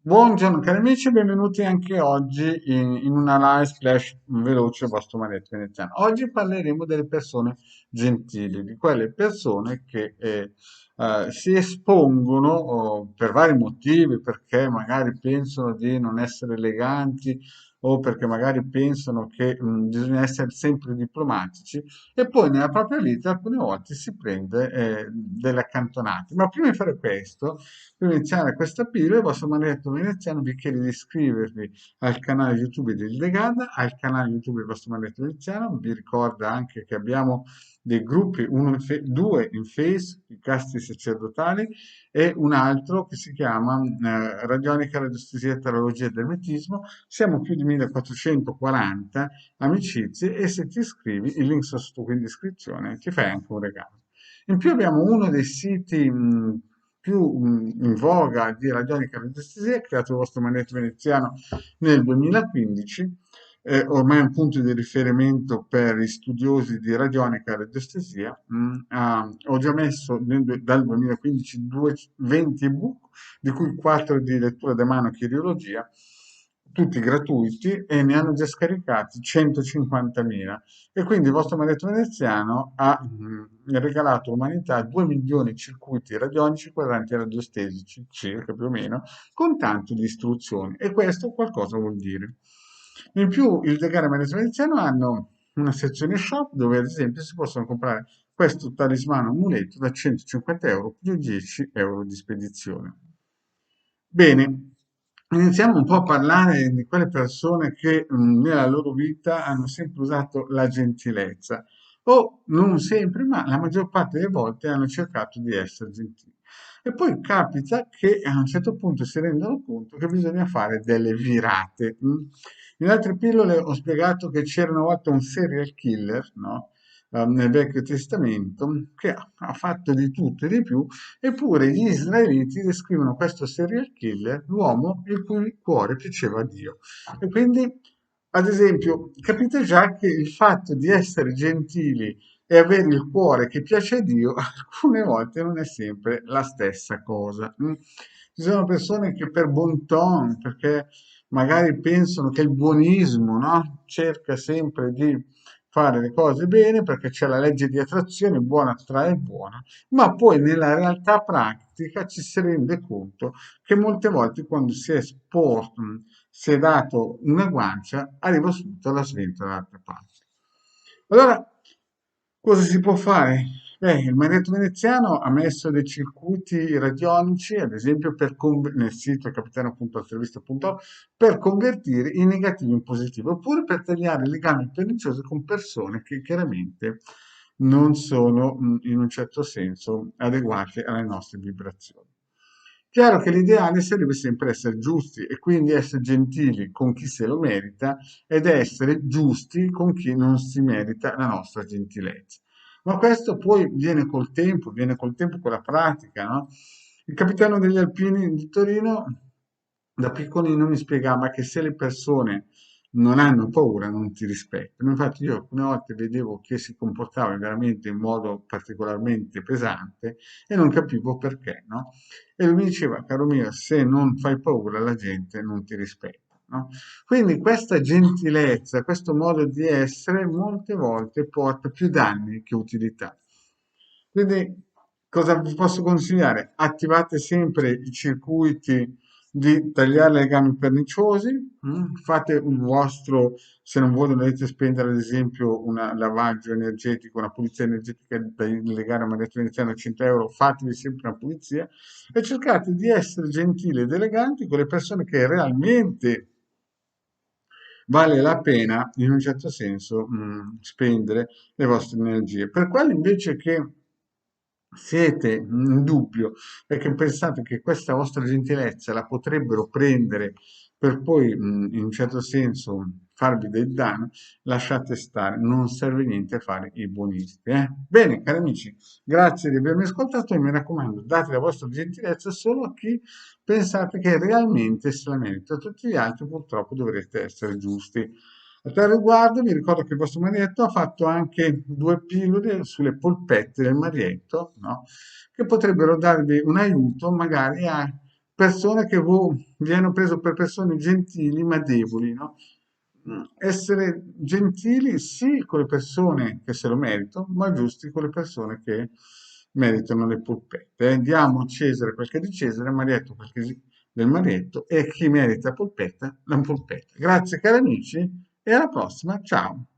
Buongiorno cari amici, benvenuti anche oggi in una live flash veloce vostro maledetto veneziano. Oggi parleremo delle persone gentili, di quelle persone che si espongono per vari motivi, perché magari pensano di non essere eleganti o perché magari pensano che bisogna essere sempre diplomatici e poi nella propria vita alcune volte si prende delle accantonate. Ma prima di fare questo, per iniziare questa pillola, il vostro maledetto veneziano vi chiede di iscrivervi al canale YouTube di Legada, al canale YouTube del vostro maledetto veneziano. Vi ricorda anche che abbiamo dei gruppi, due in Face, i casti sacerdotali, e un altro che si chiama Radionica, Radiostesia, Tarologia ed Ermetismo. Siamo più di 1440 amicizie e se ti iscrivi, il link sotto in descrizione, ti fai anche un regalo. In più abbiamo uno dei siti più in voga di radionica radiestesia, creato il vostro magnetro veneziano nel 2015, ormai è un punto di riferimento per gli studiosi di radionica e radiestesia. Ho già messo dal 2015 20 ebook, di cui 4 di lettura da mano chirurgia, tutti gratuiti e ne hanno già scaricati 150.000 e quindi il vostro maledetto veneziano ha regalato all'umanità 2 milioni di circuiti radionici quadranti radiostesici, circa più o meno, con tanto di istruzioni e questo qualcosa vuol dire. In più il Degare Maledetto Veneziano hanno una sezione shop dove ad esempio si possono comprare questo talismano amuleto da 150 euro più 10 euro di spedizione. Bene, iniziamo un po' a parlare di quelle persone che nella loro vita hanno sempre usato la gentilezza, o non sempre, ma la maggior parte delle volte hanno cercato di essere gentili. E poi capita che a un certo punto si rendono conto che bisogna fare delle virate. In altre pillole ho spiegato che c'era una volta un serial killer, no? Nel Vecchio Testamento, che ha fatto di tutto e di più. Eppure gli israeliti descrivono questo serial killer l'uomo il cui cuore piaceva a Dio. E quindi, ad esempio, capite già che il fatto di essere gentili e avere il cuore che piace a Dio alcune volte non è sempre la stessa cosa. Ci sono persone che per bon ton, perché magari pensano che il buonismo, no? Cerca sempre di fare le cose bene perché c'è la legge di attrazione, buona attrae buona, ma poi nella realtà pratica ci si rende conto che molte volte quando si è sport, si è dato una guancia, arriva subito la sventola dall'altra parte. Allora, cosa si può fare? Il magnetro veneziano ha messo dei circuiti radionici, ad esempio nel sito capitano.altrovista.org, per convertire i negativi in positivi, oppure per tagliare legami perniciosi con persone che chiaramente non sono in un certo senso adeguate alle nostre vibrazioni. Chiaro che l'ideale sarebbe sempre essere giusti e quindi essere gentili con chi se lo merita ed essere giusti con chi non si merita la nostra gentilezza. Ma questo poi viene col tempo con la pratica, no? Il capitano degli Alpini di Torino da piccolino mi spiegava che se le persone non hanno paura non ti rispettano. Infatti io alcune volte vedevo che si comportava veramente in modo particolarmente pesante e non capivo perché, no? E lui mi diceva, caro mio, se non fai paura la gente non ti rispetta, no? Quindi questa gentilezza, questo modo di essere molte volte porta più danni che utilità. Quindi cosa vi posso consigliare? Attivate sempre i circuiti di tagliare legami perniciosi, fate un vostro, se non voi non dovete spendere ad esempio un lavaggio energetico, una pulizia energetica da legare a maledetto iniziale a 100 euro, fatevi sempre una pulizia e cercate di essere gentili ed eleganti con le persone che realmente vale la pena, in un certo senso, spendere le vostre energie. Per quelli invece che siete in dubbio perché pensate che questa vostra gentilezza la potrebbero prendere per poi, in un certo senso, farvi del danno, lasciate stare, non serve niente fare i buonisti. Bene, cari amici, grazie di avermi ascoltato e mi raccomando, date la vostra gentilezza solo a chi pensate che realmente se la merita. Tutti gli altri purtroppo dovrete essere giusti. A tal riguardo vi ricordo che il vostro Marietto ha fatto anche 2 pillole sulle polpette del Marietto, no? Che potrebbero darvi un aiuto magari a persone che viene preso per persone gentili ma deboli, no? Essere gentili sì con le persone che se lo meritano, ma giusti con le persone che meritano le polpette. Diamo a Cesare quel che è di Cesare, Marietto quel che è del Marietto e chi merita polpetta, la polpetta. Grazie cari amici e alla prossima, ciao!